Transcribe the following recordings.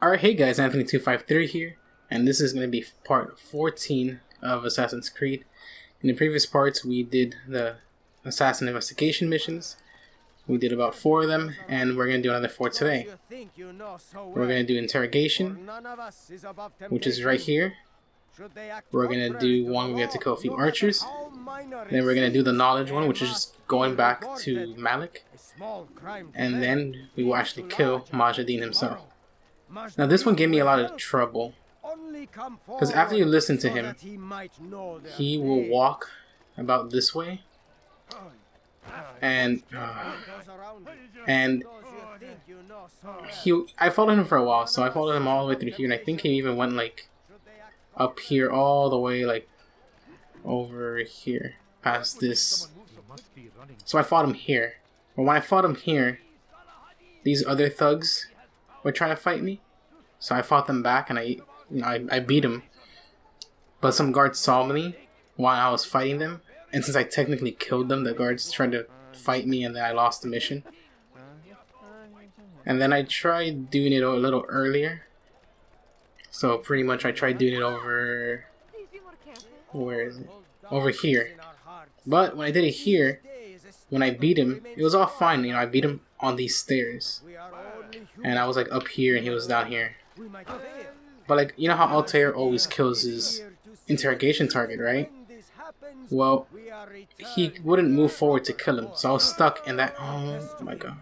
Alright, hey guys, Anthony253 here, and this is going to be part 14 of Assassin's Creed. In the previous parts, we did the assassin investigation missions. We did about 4 of them, and we're going to do another 4 today. We're going to do interrogation, which is right here. We're going to do one where we have to kill a few archers. Then we're going to do the knowledge one, which is just going back to Malik. And then we will actually kill Majid himself. Now this one gave me a lot of trouble, because after you listen to him, he will walk about this way, and I followed him for a while, so I followed him all the way through here, and I think he even went like up here all the way like over here, past this. So I fought him here, but when I fought him here, these other thugs were trying to fight me, so I fought them back and I beat them. But some guards saw me while I was fighting them, and since I technically killed them, the guards tried to fight me, and then I lost the mission. And then I tried doing it a little earlier. So pretty much I tried doing it over, where is it? Over here. But when I did it here, when I beat him, it was all fine. You know, I beat him on these stairs, and I was like up here and he was down here. But like, you know how Altair always kills his interrogation target, right? Well, he wouldn't move forward to kill him, so I was stuck in that. Oh my god.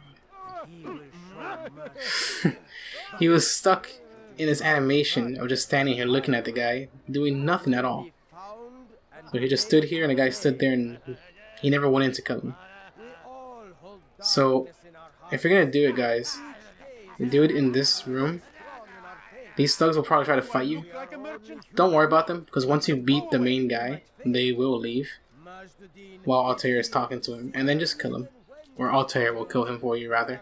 He was stuck in his animation of just standing here looking at the guy, doing nothing at all. So he just stood here and the guy stood there and he never went in to kill him. So if you're gonna do it, guys, do it in this room. These thugs will probably try to fight you. Don't worry about them, because once you beat the main guy, they will leave while Altair is talking to him, and then just kill him. Or Altair will kill him for you, rather.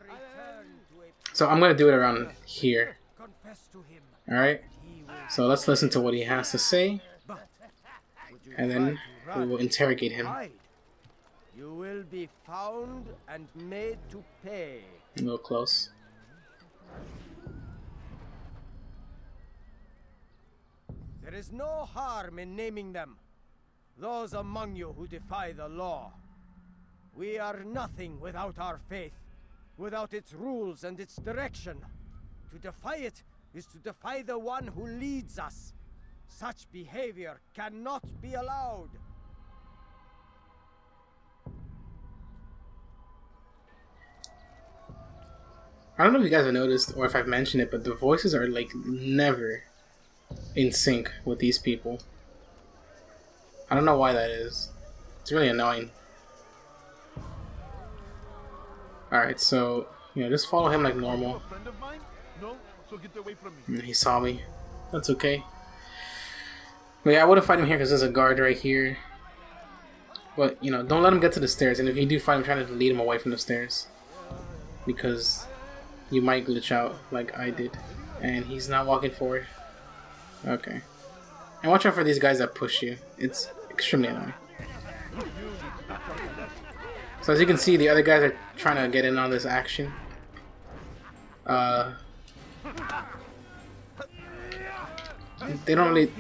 So I'm gonna do it around here. Alright? So let's listen to what he has to say, and then we will interrogate him. You will be found and made to pay. A little close. There is no harm in naming them. Those among you who defy the law. We are nothing without our faith, without its rules and its direction. To defy it is to defy the one who leads us. Such behavior cannot be allowed. I don't know if you guys have noticed or if I've mentioned it, but the voices are like never in sync with these people. I don't know why that is. It's really annoying. Alright, so, you know, just follow him like normal. He saw me. That's okay. But yeah, I wouldn't fight him here because there's a guard right here. But, you know, don't let him get to the stairs. And if you do fight him, try to lead him away from the stairs, because you might glitch out like I did. And he's not walking forward. Okay. And watch out for these guys that push you. It's extremely annoying. So as you can see, the other guys are trying to get in on this action. They don't really...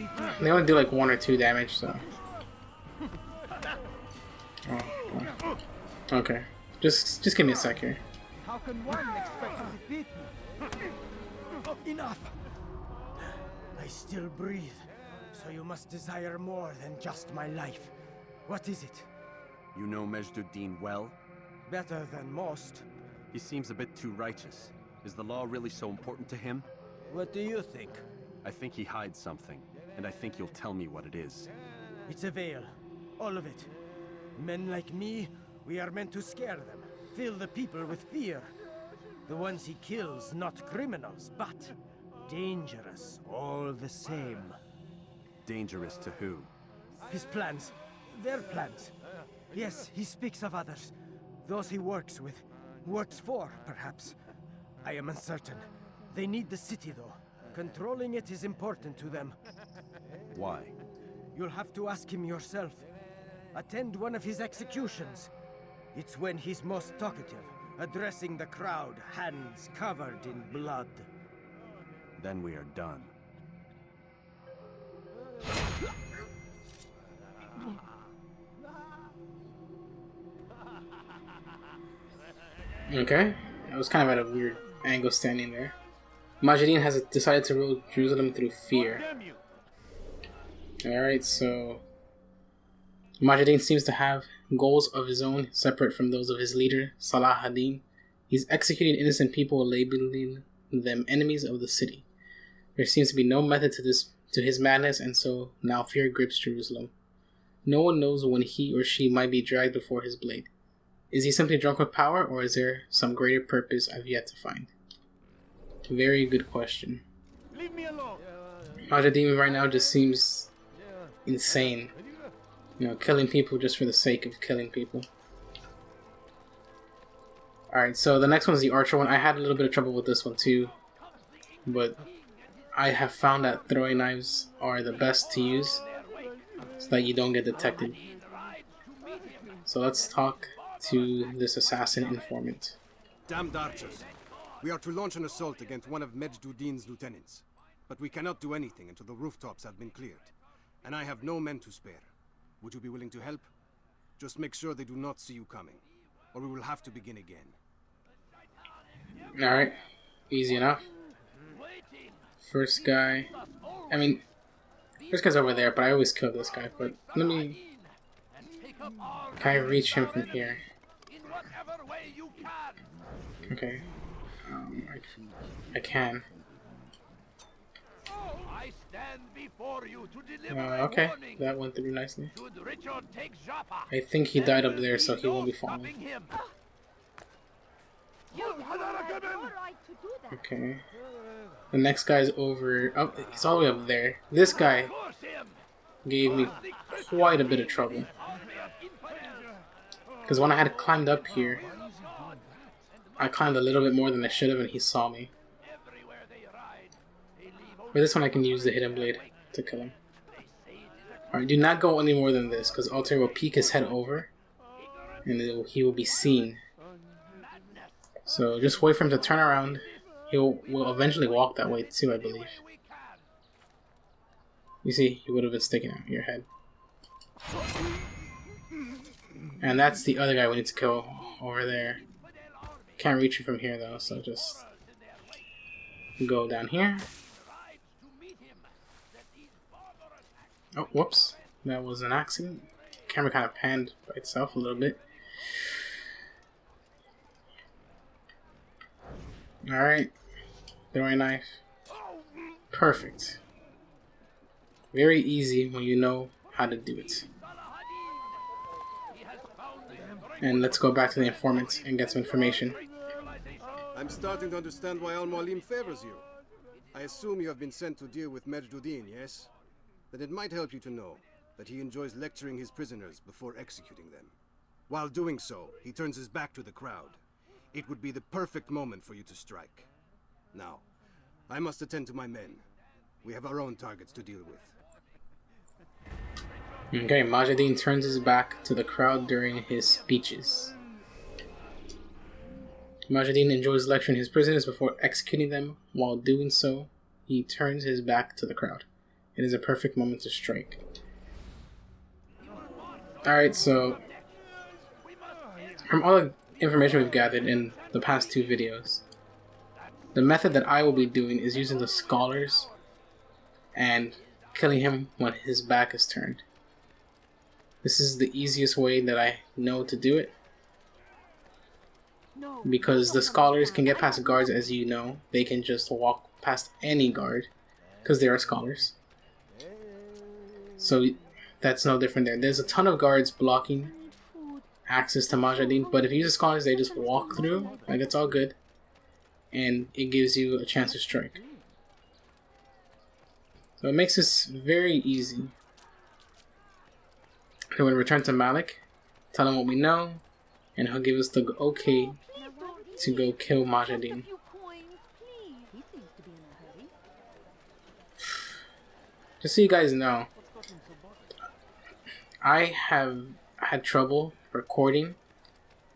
They only do like 1 or 2 damage, so... Oh. Okay. Just give me a sec here. How can one expect to defeat me? Enough! I still breathe, so you must desire more than just my life. What is it? You know Majduddin well? Better than most. He seems a bit too righteous. Is the law really so important to him? What do you think? I think he hides something, and I think you'll tell me what it is. It's a veil. All of it. Men like me, we are meant to scare them, fill the people with fear. The ones he kills, not criminals, but dangerous all the same. Dangerous to who? His plans. Their plans. Yes, he speaks of others. Those he works with. Works for, perhaps. I am uncertain. They need the city, though. Controlling it is important to them. Why? You'll have to ask him yourself. Attend one of his executions. It's when he's most talkative, addressing the crowd, hands covered in blood. Then we are done. Okay, I was kind of at a weird angle standing there. Majidin has decided to rule Jerusalem through fear. Alright, so Majidin seems to have goals of his own, separate from those of his leader, Salah ad-Din. He's executing innocent people, labeling them enemies of the city. There seems to be no method to his madness, and so now fear grips Jerusalem. No one knows when he or she might be dragged before his blade. Is he simply drunk with power, or is there some greater purpose I've yet to find? Very good question. Leave me alone. Majidin right now just seems insane. You know, killing people just for the sake of killing people. Alright, so the next one's the archer one. I had a little bit of trouble with this one too, but I have found that throwing knives are the best to use so that you don't get detected. So let's talk to this assassin informant. Damned archers. We are to launch an assault against one of Majd-ud-Din's lieutenants. But we cannot do anything until the rooftops have been cleared. And I have no men to spare. Would you be willing to help? Just make sure they do not see you coming, or we will have to begin again. Alright, easy enough. First guy's over there, but I always kill this guy. But let me... Can I reach him from here? Okay. I can. Okay, that went through nicely. I think he died up there, so he won't be falling. Okay. The next guy's over... Oh, he's all the way up there. This guy gave me quite a bit of trouble. Because when I had climbed up here, I climbed a little bit more than I should have, and he saw me. But this one I can use the hidden blade to kill him. Alright, do not go any more than this, because Altair will peek his head over, and he will be seen. So just wait for him to turn around. He will eventually walk that way too, I believe. You see, he would have been sticking out your head. And that's the other guy we need to kill over there. Can't reach you from here though, so just go down here. Oh, whoops. That was an accident. Camera kind of panned by itself a little bit. Alright. Throwing knife. Perfect. Very easy when you know how to do it. And let's go back to the informant and get some information. I'm starting to understand why Al-Mualim favors you. I assume you have been sent to deal with Majd-ud-Din, yes? Then it might help you to know that he enjoys lecturing his prisoners before executing them. While doing so, he turns his back to the crowd. It would be the perfect moment for you to strike. Now, I must attend to my men. We have our own targets to deal with. Okay, Majd-ud-Din turns his back to the crowd during his speeches. Majd-ud-Din enjoys lecturing his prisoners before executing them. While doing so, he turns his back to the crowd. It is a perfect moment to strike. Alright, so from all the information we've gathered in the past two videos, the method that I will be doing is using the scholars and killing him when his back is turned. This is the easiest way that I know to do it, because the scholars can get past guards, as you know. They can just walk past any guard because they are scholars. So that's no different there. There's a ton of guards blocking access to Majd-ud-Din, but if you use the scholars, they just walk through, like it's all good, and it gives you a chance to strike. So it makes this very easy. So we're going to return to Malik, tell him what we know, and he'll give us the okay to go kill Majd-ud-Din. Just so you guys know, I have had trouble recording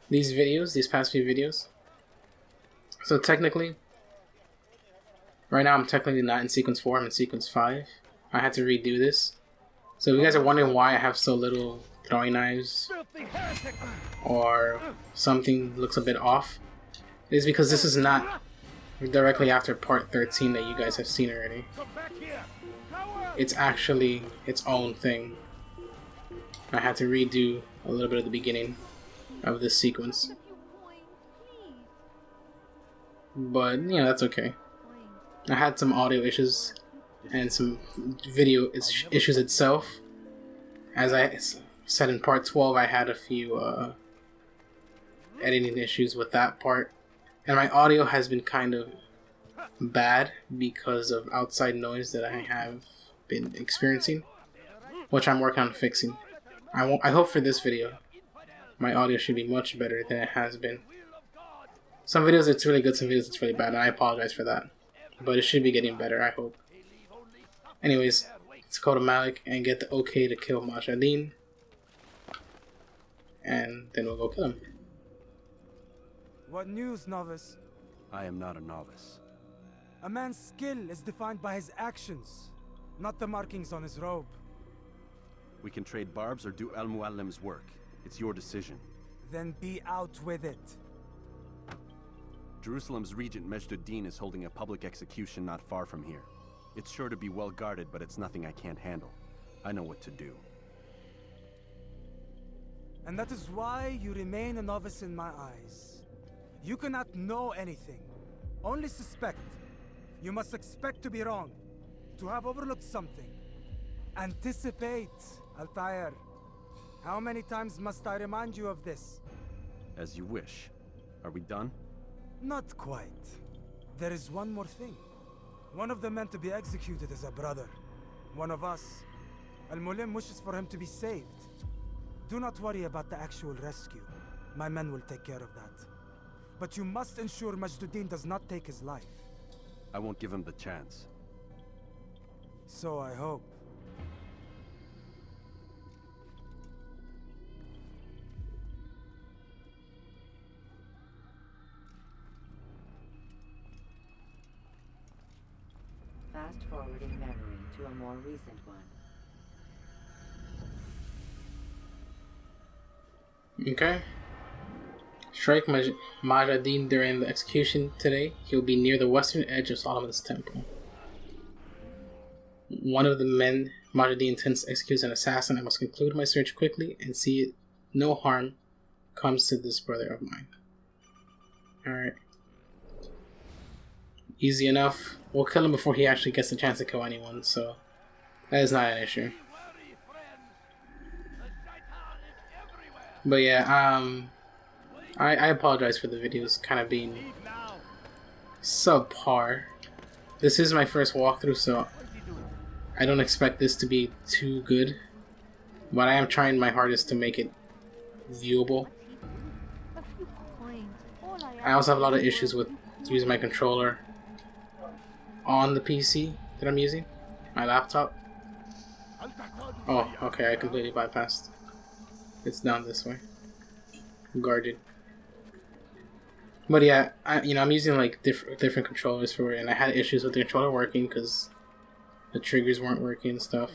these videos, these past few videos. So technically, Right now I'm technically not in sequence 4, I'm in sequence 5. I had to redo this. So if you guys are wondering why I have so little throwing knives or something looks a bit off, it is because this is not directly after part 13 that you guys have seen already. It's actually its own thing. I had to redo a little bit of the beginning of this sequence. But, you know, that's okay. I had some audio issues and some video issues itself. As I said in part 12, I had a few editing issues with that part. And my audio has been kind of bad because of outside noise that I have been experiencing, which I'm working on fixing. I hope for this video my audio should be much better than it has been. Some videos it's really good, some videos it's really bad, and I apologize for that. But it should be getting better, I hope. Anyways, let's go to Malik and get the okay to kill Majadin. And then we'll go kill him. What news, novice? I am not a novice. A man's skill is defined by his actions, not the markings on his robe. We can trade barbs or do Al-Muallim's work. It's your decision. Then be out with it. Jerusalem's regent Majduddin is holding a public execution not far from here. It's sure to be well guarded, but it's nothing I can't handle. I know what to do. And that is why you remain a novice in my eyes. You cannot know anything, only suspect. You must expect to be wrong, to have overlooked something. Anticipate, Altair. How many times must I remind you of this? As you wish. Are we done? Not quite. There is one more thing. One of the men to be executed is a brother. One of us. Al-Mulim wishes for him to be saved. Do not worry about the actual rescue. My men will take care of that. But you must ensure Majduddin does not take his life. I won't give him the chance. So I hope. Fast forwarding memory to a more recent one. Okay. Strike Majadin during the execution today. He'll be near the western edge of Solomon's temple. One of the men Majadin intends to execute an assassin. I must conclude my search quickly and see it no harm comes to this brother of mine. Alright. Easy enough. We'll kill him before he actually gets the chance to kill anyone, so that is not an issue. But yeah, I apologize for the videos kind of being subpar. This is my first walkthrough, so I don't expect this to be too good. But I am trying my hardest to make it viewable. I also have a lot of issues with using my controller on the PC that I'm using, my laptop. Oh, okay, I completely bypassed. It's down this way. Guarded. But yeah, I'm using like different controllers for it, and I had issues with the controller working because the triggers weren't working and stuff.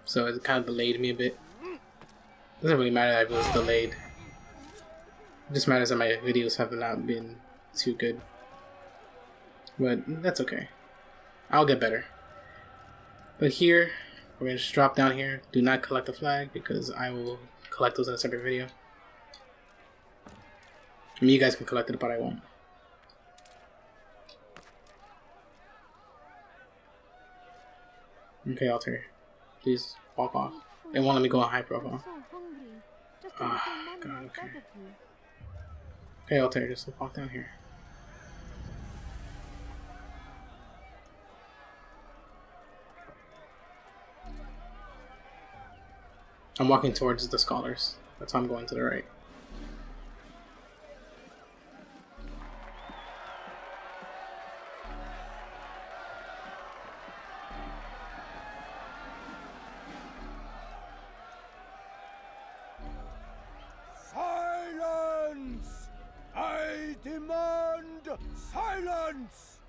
So it kind of delayed me a bit. It doesn't really matter that it was delayed. It just matters that my videos have not been too good. But that's okay. I'll get better. But here, we're going to just drop down here. Do not collect the flag because I will collect those in a separate video. I mean, you guys can collect it, but I won't. Okay, Altair. Please walk off. They won't let me go on high profile. Ah, God, okay. Okay, Altair, just walk down here. I'm walking towards the scholars. That's why I'm going to the right. Silence! I demand silence!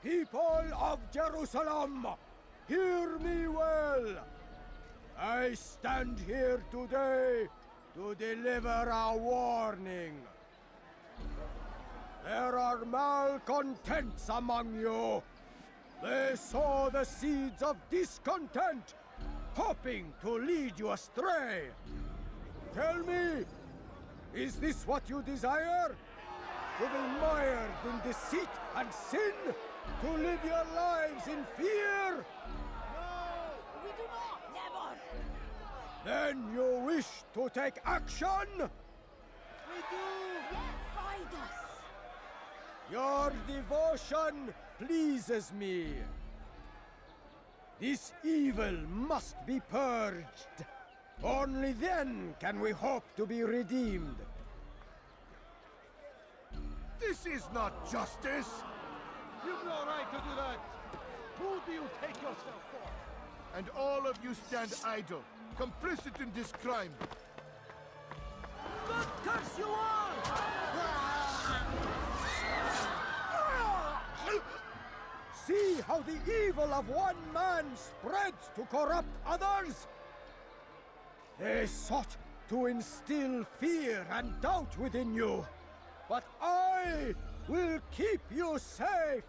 People of Jerusalem, hear me well. I stand here today to deliver a warning. There are malcontents among you. They sow the seeds of discontent, hoping to lead you astray. Tell me, is this what you desire? To be mired in deceit and sin? To live your lives in fear? No, we do not. Never. Then you wish to take action? We do. Yes, find us. Your devotion pleases me. This evil must be purged. Only then can we hope to be redeemed. This is not justice! You've no right to do that! Who do you take yourself for? And all of you stand idle, complicit in this crime. God curse you all! See how the evil of one man spreads to corrupt others? They sought to instill fear and doubt within you. But I will keep you safe.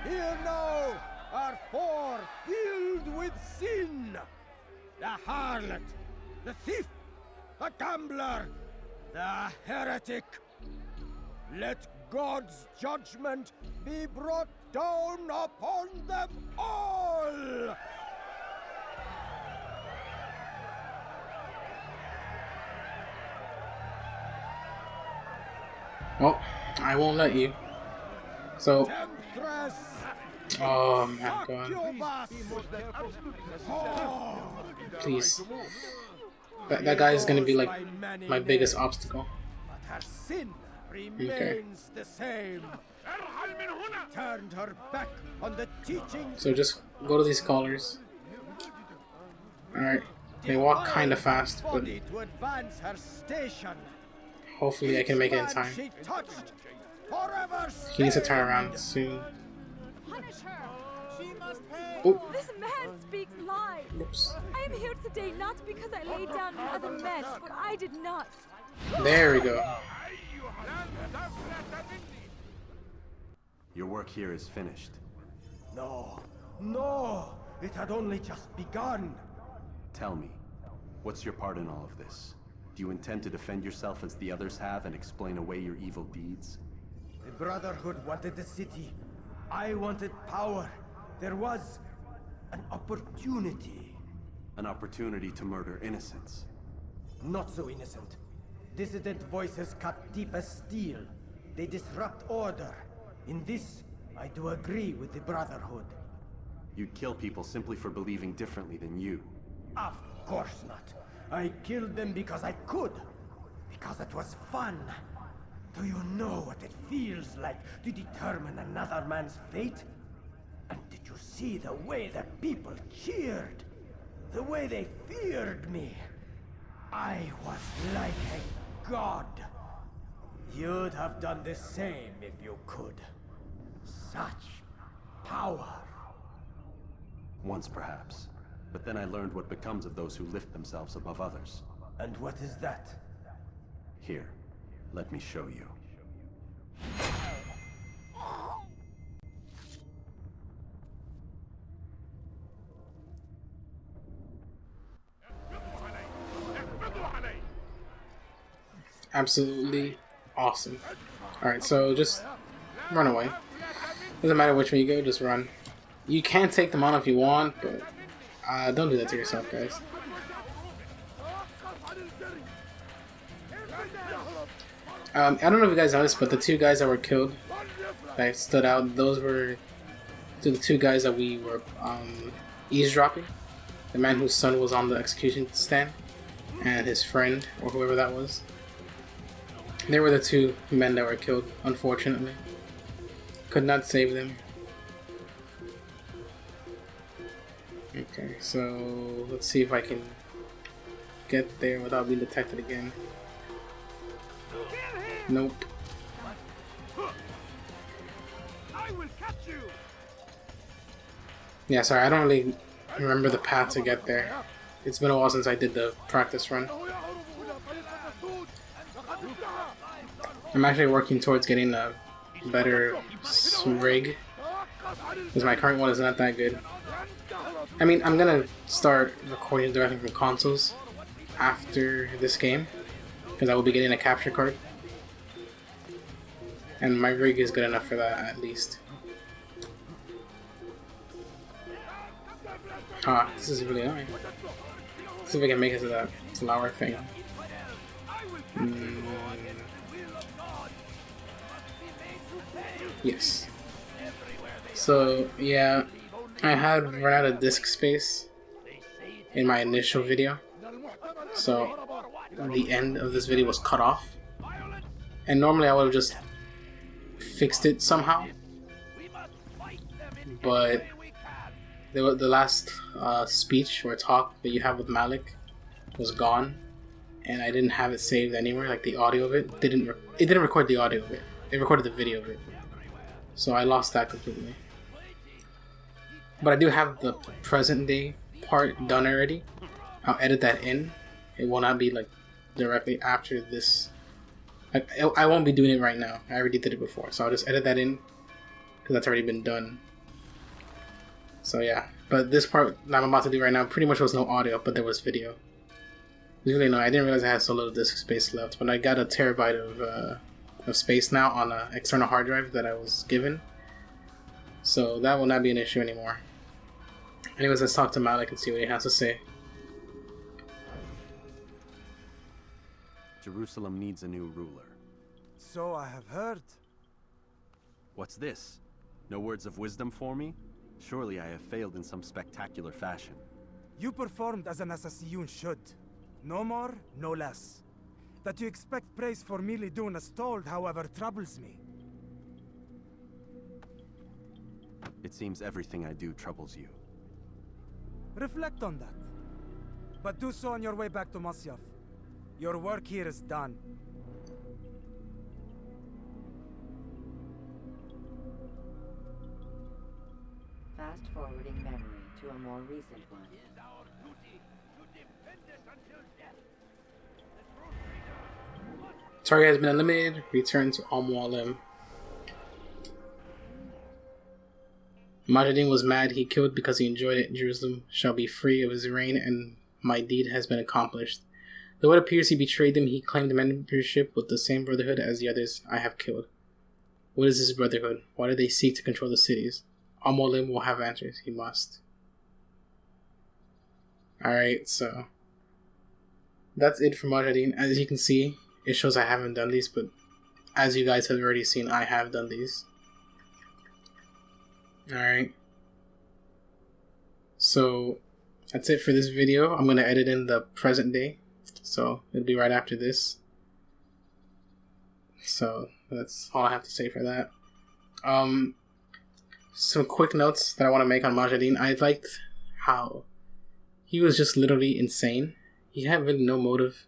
Here now are four filled with sin. The harlot, the thief, the gambler, the heretic. Let God's judgment be brought down upon them all! Well, I won't let you. So, Templars, oh my fuck god. your boss! Please. That guy is gonna be like my biggest obstacle. But her sin remains the same. Turned her back on the teachings. So just go to these scholars. Alright. They walk kinda fast, but To advance her station. hopefully I can make it in time. She touched, forever He needs to turn around soon. Punish her. She must pay. Oh, This man speaks lies. oops. I am here today not because I laid down with other men, but I did not. There we go. Your work here is finished. No, no, it had only just begun. Tell me, what's your part in all of this? Do you intend to defend yourself as the others have and explain away your evil deeds? The Brotherhood wanted the city. I wanted power. There was an opportunity. An opportunity to murder innocents. Not so innocent. Dissident voices cut deep as steel. They disrupt order. In this, I do agree with the Brotherhood. You'd kill people simply for believing differently than you. Of course not. I killed them because I could. Because it was fun. Do you know what it feels like to determine another man's fate? And did you see the way the people cheered? The way they feared me? I was like a god. You'd have done the same if you could. Such power. Once perhaps. But then I learned what becomes of those who lift themselves above others. And what is that? Here, let me show you. Absolutely awesome. Alright, so just run away. Doesn't matter which way you go, just run. You can take them on if you want, but don't do that to yourself, guys. I don't know if you guys noticed, but the two guys that were killed, that stood out, those were the two guys that we were eavesdropping. The man whose son was on the execution stand, and his friend, or whoever that was. They were the two men that were killed, unfortunately. Could not save them. Okay, so let's see if I can get there without being detected again. Nope. I will catch you. Yeah, sorry, I don't really remember the path to get there. It's been a while since I did the practice run. I'm actually working towards getting a better rig, because my current one is not that good. I mean, I'm gonna start recording directly from consoles after this game, because I will be getting a capture card. And my rig is good enough for that, at least. Ah, this is really annoying. Let's see if I can make it to that flower thing. Yes. So, yeah, I had run out of disk space in my initial video. So, the end of this video was cut off. And normally I would have just fixed it somehow. But the last speech or talk that you have with Malik was gone, and I didn't have it saved anywhere. Like the audio of it didn't record the audio of it. It recorded the video of it, so I lost that completely. But I do have the present day part done already. I'll edit that in. It will not be like directly after this. I won't be doing it right now. I already did it before, so I'll just edit that in because that's already been done. So yeah, but this part that I'm about to do right now pretty much was no audio, but there was video. It's really annoying. I didn't realize I had so little disk space left, but I got a terabyte of space now on an external hard drive that I was given. So that will not be an issue anymore. Anyways, let's talk to Malik and see what he has to say. Jerusalem needs a new ruler. So I have heard. What's this? No words of wisdom for me? Surely I have failed in some spectacular fashion. You performed as an assassin should. No more, no less. That you expect praise for merely doing as told, however, troubles me. It seems everything I do troubles you. Reflect on that. But do so on your way back to Masyaf. Your work here is done. Fast forwarding memory to a more recent one. Target has been eliminated. Return to Al-Mualim. Majidin was mad. He killed because he enjoyed it. Jerusalem shall be free of his reign, and my deed has been accomplished. Though it appears he betrayed them, he claimed membership with the same brotherhood as the others I have killed. What is this brotherhood? Why do they seek to control the cities? Al-Mualim will have answers. He must. Alright, so that's it for Majidin. As you can see, it shows I haven't done these, but as you guys have already seen, I have done these. Alright. So that's it for this video. I'm going to edit in the present day. So it'll be right after this. So that's all I have to say for that. Some quick notes that I want to make on Majidin. I liked how he was just literally insane. He had really no motive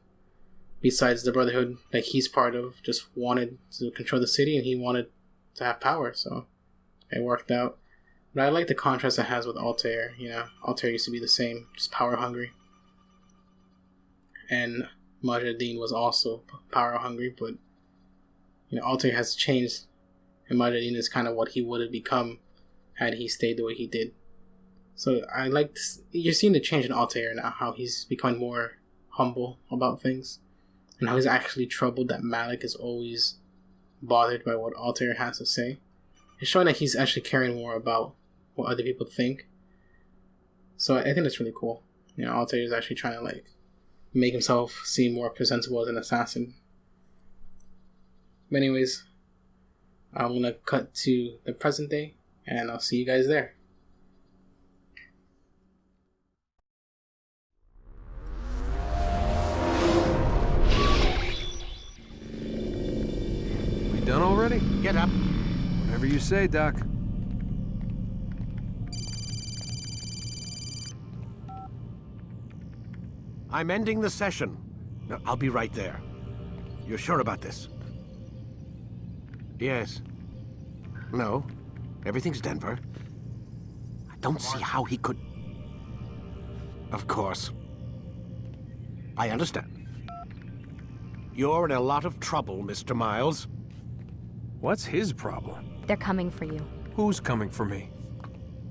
besides the brotherhood that he's part of. Just wanted to control the city, and he wanted to have power, so it worked out. But I like the contrast it has with Altair. You know, Altair used to be the same, just power hungry. And Majidin was also power hungry, but you know, Altair has changed, and Majidin is kind of what he would have become had he stayed the way he did. So I liked, you're seeing the change in Altair now, how he's becoming more humble about things, and how he's actually troubled that Malik is always bothered by what Altair has to say. It's showing that he's actually caring more about what other people think. So I think that's really cool. You know, Altair is actually trying to like make himself seem more presentable as an assassin. But anyways, I'm gonna cut to the present day, and I'll see you guys there. We done already? Get up. Whatever you say, Doc. I'm ending the session. No, I'll be right there. You're sure about this? Yes. No. Everything's Denver. I don't see how he could... Of course. I understand. You're in a lot of trouble, Mr. Miles. What's his problem? They're coming for you. Who's coming for me?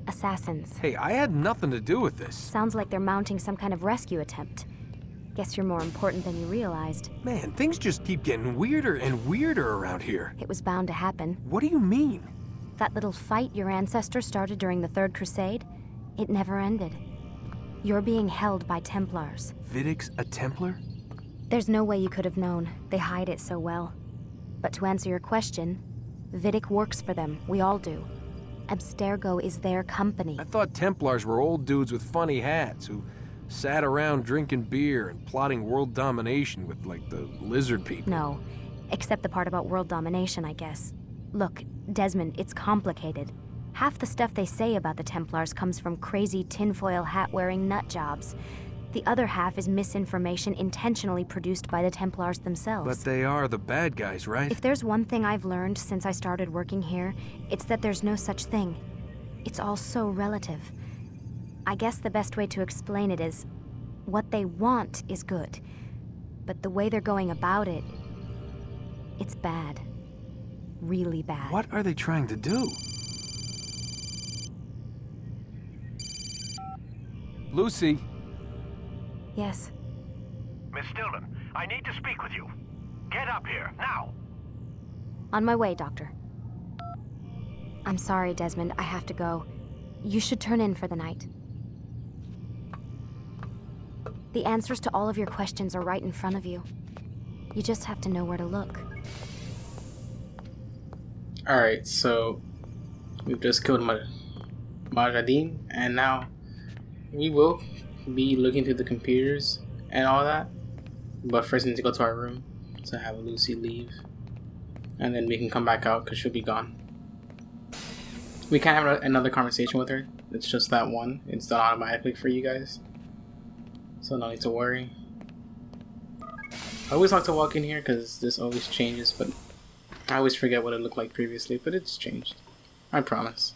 Assassins. Hey, I had nothing to do with this. Sounds like they're mounting some kind of rescue attempt. Guess you're more important than you realized. Man, things just keep getting weirder and weirder around here. It was bound to happen. What do you mean? That little fight your ancestors started during the Third Crusade, it never ended. You're being held by Templars. Vidic's a Templar? There's no way you could have known. They hide it so well. But to answer your question, Vidic works for them. We all do. Abstergo is their company. I thought Templars were old dudes with funny hats who sat around drinking beer and plotting world domination with, like, the lizard people. No, except the part about world domination, I guess. Look, Desmond, it's complicated. Half the stuff they say about the Templars comes from crazy tinfoil hat-wearing nut jobs. The other half is misinformation intentionally produced by the Templars themselves. But they are the bad guys, right? If there's one thing I've learned since I started working here, it's that there's no such thing. It's all so relative. I guess the best way to explain it is, what they want is good. But the way they're going about it, it's bad. Really bad. What are they trying to do? Lucy? Yes. Miss Stillman, I need to speak with you. Get up here, now! On my way, Doctor. I'm sorry, Desmond. I have to go. You should turn in for the night. The answers to all of your questions are right in front of you. You just have to know where to look. Alright, so we've just killed Majadin, and now we will be looking through the computers and all that. But first we need to go to our room to have Lucy leave. And then we can come back out because she'll be gone. We can't have another conversation with her. It's just that one. It's done automatically for you guys. So no need to worry. I always like to walk in here because this always changes, but I always forget what it looked like previously, but it's changed. I promise.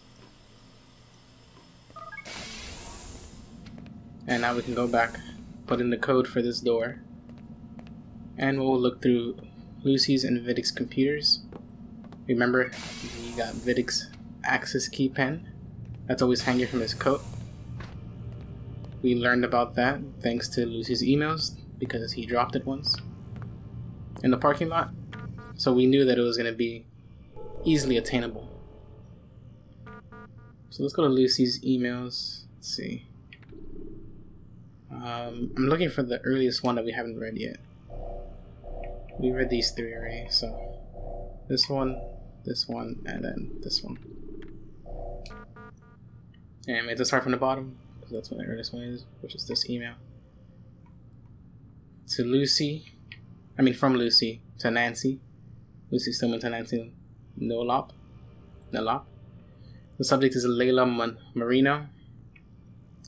And now we can go back, put in the code for this door, and we'll look through Lucy's and Vidic's computers. Remember, we got Vidic's access key pen that's always hanging from his coat. We learned about that thanks to Lucy's emails, because he dropped it once in the parking lot. So we knew that it was going to be easily attainable. So let's go to Lucy's emails. Let's see. I'm looking for the earliest one that we haven't read yet. We read these three already, so this one, and then this one. And we have to start from the bottom, because that's what the earliest one is, which is this email. To Lucy, from Lucy to Nancy. Lucy Stillman to Nancy Nolop. The subject is Layla Marino.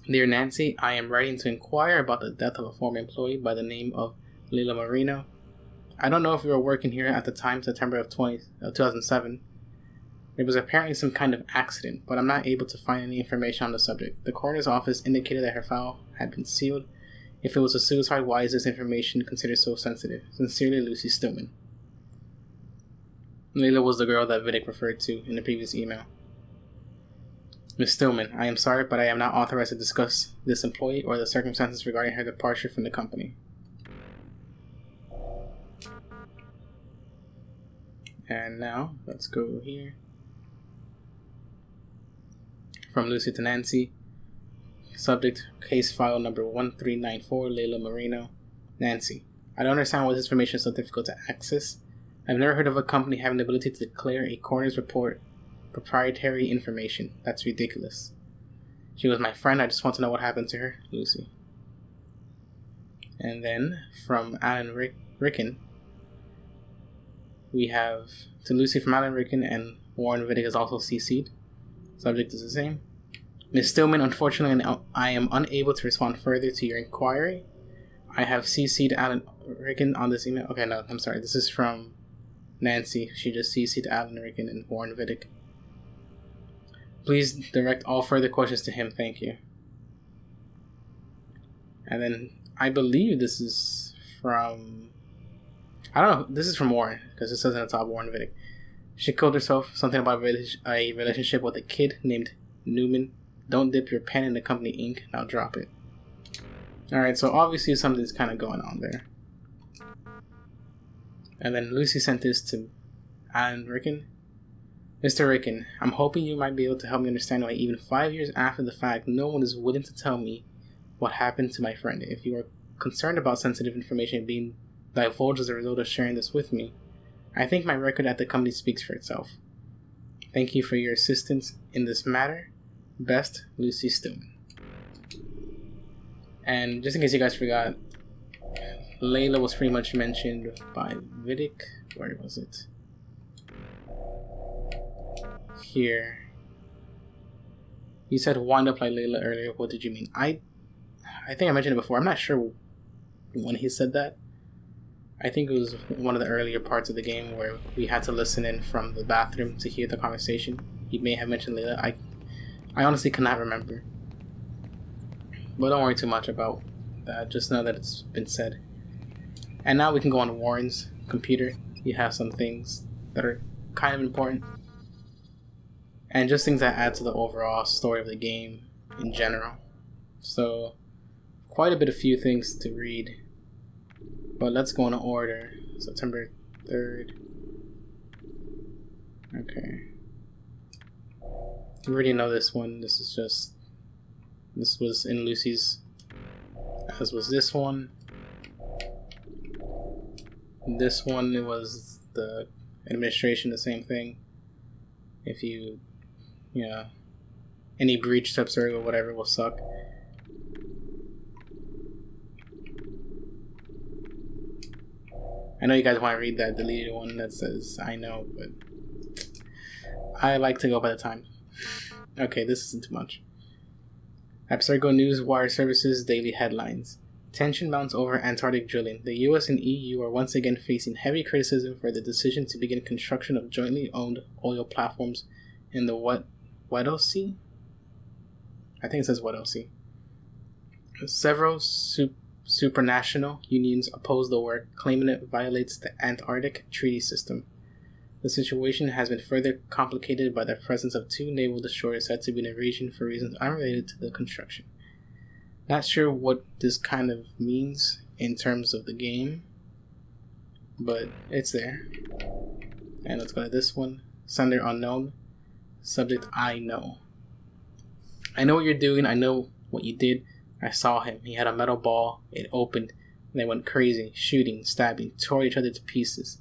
Dear Nancy, I am writing to inquire about the death of a former employee by the name of Layla Marino. I don't know if you were working here at the time, September of 2007. There was apparently some kind of accident, but I'm not able to find any information on the subject. The coroner's office indicated that her file had been sealed. If it was a suicide, why is this information considered so sensitive? Sincerely, Lucy Stillman. Layla was the girl that Vidic referred to in the previous email. Ms. Stillman, I am sorry, but I am not authorized to discuss this employee or the circumstances regarding her departure from the company. And now, let's go here. From Lucy to Nancy. Subject, case file number 1394, Layla Marino. Nancy, I don't understand why this information is so difficult to access. I've never heard of a company having the ability to declare a coroner's report proprietary information. That's ridiculous. She was my friend. I just want to know what happened to her. Lucy. And then, from Alan Ricken, we have to Lucy from Alan Ricken, and Warren Vidic is also CC'd. Subject is the same. Ms. Stillman, unfortunately, I am unable to respond further to your inquiry. I have CC'd Alan Ricken on this email. Okay, no, I'm sorry. This is from Nancy. She just CC'd Alan Ricken and Warren Vidic. Please direct all further questions to him. Thank you. And then I believe this is from... I don't know. This is from Warren, because it says in the top, Warren Vidic. She killed herself. Something about a relationship with a kid named Newman. Don't dip your pen in the company ink. Now drop it. Alright, so obviously something's kind of going on there. And then Lucy sent this to Alan Rickon. Mr. Rickon, I'm hoping you might be able to help me understand why even 5 years after the fact, no one is willing to tell me what happened to my friend. If you are concerned about sensitive information being divulged as a result of sharing this with me, I think my record at the company speaks for itself. Thank you for your assistance in this matter. Best, Lucy Stillman. And just in case you guys forgot, Layla was pretty much mentioned by Vidic. Where was it? Here. You said wind up like Layla earlier. What did you mean? I think I mentioned it before. I'm not sure when he said that. I think it was one of the earlier parts of the game where we had to listen in from the bathroom to hear the conversation. He may have mentioned Layla. I honestly cannot remember. But don't worry too much about that. Just know that it's been said. And now we can go on to Warren's computer. You have some things that are kind of important. And just things that add to the overall story of the game in general. So, quite a bit of few things to read. But let's go in order. September 3rd. Okay. You already know this one. This was in Lucy's, as was this one. This one, it was the administration, the same thing. If you know, any breach steps or whatever will suck. I know you guys want to read that deleted one that says I know, but I like to go by the time. Okay, this isn't too much. Abstergo News Wire Services Daily Headlines. Tension mounts over Antarctic drilling. The US and EU are once again facing heavy criticism for the decision to begin construction of jointly owned oil platforms in the Weddell Sea? I think it says Weddell Sea. Several supranational unions oppose the work, claiming it violates the Antarctic Treaty System. The situation has been further complicated by the presence of two naval destroyers said to be in the region for reasons unrelated to the construction. Not sure what this kind of means in terms of the game, but it's there. And let's go to this one. Sender unknown. Subject I know. I know what you're doing. I know what you did. I saw him. He had a metal ball. It opened. And they went crazy. Shooting, stabbing, tore each other to pieces.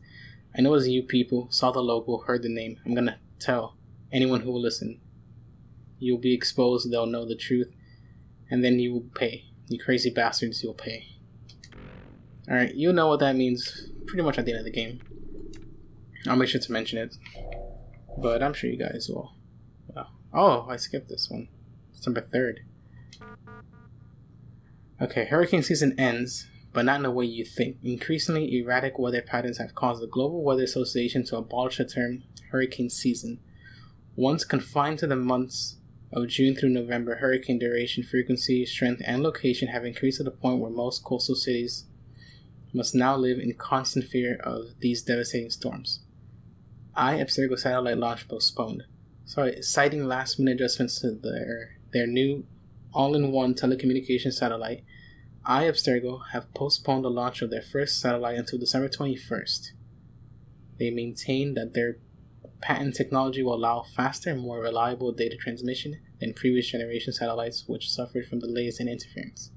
I know it was you people. Saw the logo, heard the name. I'm gonna tell anyone who will listen. You'll be exposed. They'll know the truth. And then you will pay. You crazy bastards, you'll pay. Alright, you know what that means pretty much at the end of the game. I'll make sure to mention it. But I'm sure you guys will. Oh, I skipped this one. December 3rd. Okay, hurricane season ends, but not in the way you think. Increasingly erratic weather patterns have caused the Global Weather Association to abolish the term hurricane season. Once confined to the months of June through November, hurricane duration, frequency, strength, and location have increased to the point where most coastal cities must now live in constant fear of these devastating storms. Abstergo satellite launch postponed. Citing last-minute adjustments to their new all-in-one telecommunications satellite, Abstergo have postponed the launch of their first satellite until December 21st. They maintain that their patent technology will allow faster and more reliable data transmission than previous generation satellites, which suffered from delays and interference.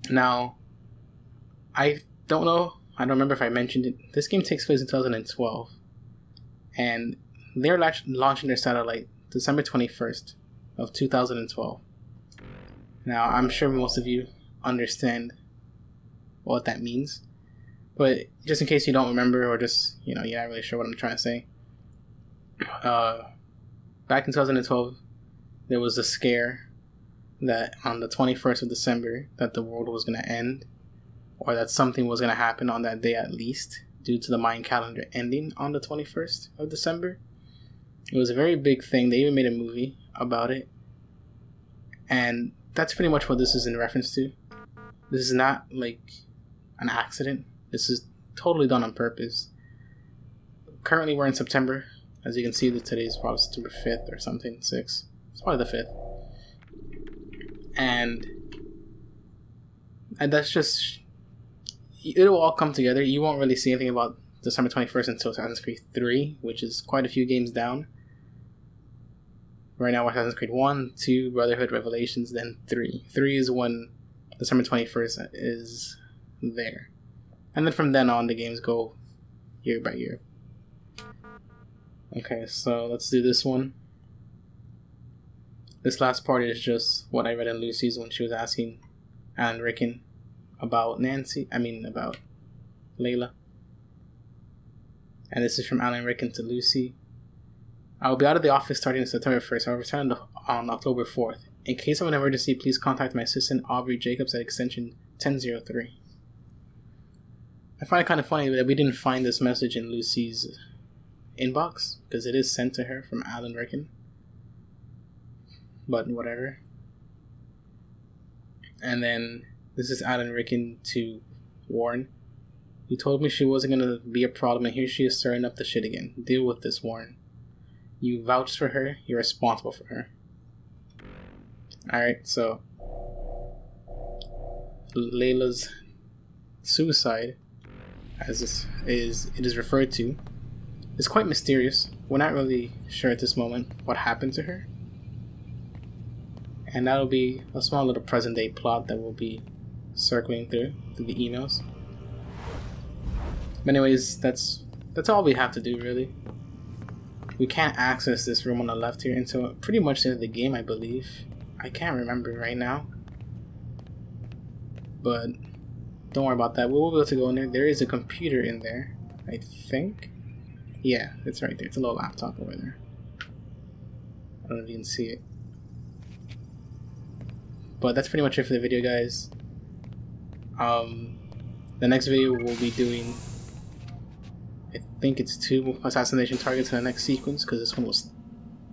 Now, I don't know, I don't remember if I mentioned it. This game takes place in 2012, and they're launching their satellite December 21st of 2012. Now, I'm sure most of you understand what that means, but just in case you don't remember, or just, you're not really sure what I'm trying to say, back in 2012, there was a scare that on the 21st of December that the world was going to end, or that something was going to happen on that day at least, due to the Mayan calendar ending on the 21st of December. It was a very big thing. They even made a movie about it. And that's pretty much what this is in reference to. This is not like an accident. This is totally done on purpose. Currently we're in September. As you can see, that today is probably September 5th or something, 6th. It's probably the 5th. And that's just... It'll all come together. You won't really see anything about December 21st until Assassin's Creed 3, which is quite a few games down. Right now we're Assassin's Creed 1, 2, Brotherhood, Revelations, then 3. 3 is when December 21st is there. And then from then on, the games go year by year. Okay, so let's do this one. This last part is just what I read in Lucy's when she was asking Alan Rickon about about Layla. And this is from Alan Rickon to Lucy. I will be out of the office starting September 1st. I will return on October 4th. In case of an emergency, please contact my assistant Aubrey Jacobs at extension 1003. I find it kind of funny that we didn't find this message in Lucy's inbox, because it is sent to her from Alan Rickon. But whatever. And then this is Alan Rickon to Warren. You told me she wasn't going to be a problem, and here she is stirring up the shit again. Deal with this, Warren. You vouched for her, you're responsible for her. Alright, so Layla's suicide, as it is referred to, is quite mysterious. We're not really sure at this moment what happened to her. And that'll be a small little present day plot that we'll be circling through the emails. But anyways, that's all we have to do, really. We can't access this room on the left here until pretty much the end of the game, I believe. I can't remember right now. But don't worry about that. We will be able to go in there. There is a computer in there, I think. Yeah, it's right there. It's a little laptop over there. I don't know if you can see it. But that's pretty much it for the video, guys. The next video we'll be doing, I think it's 2 assassination targets in the next sequence, because this one was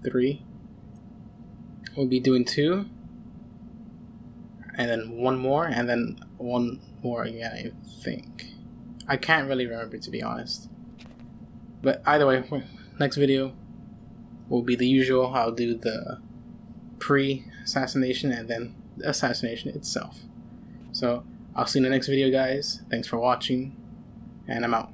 3. We'll be doing 2, and then 1 more, and then 1 more again, I think. I can't really remember, to be honest. But either way, next video will be the usual. I'll do the pre-assassination and then the assassination itself. So I'll see you in the next video, guys. Thanks for watching, and I'm out.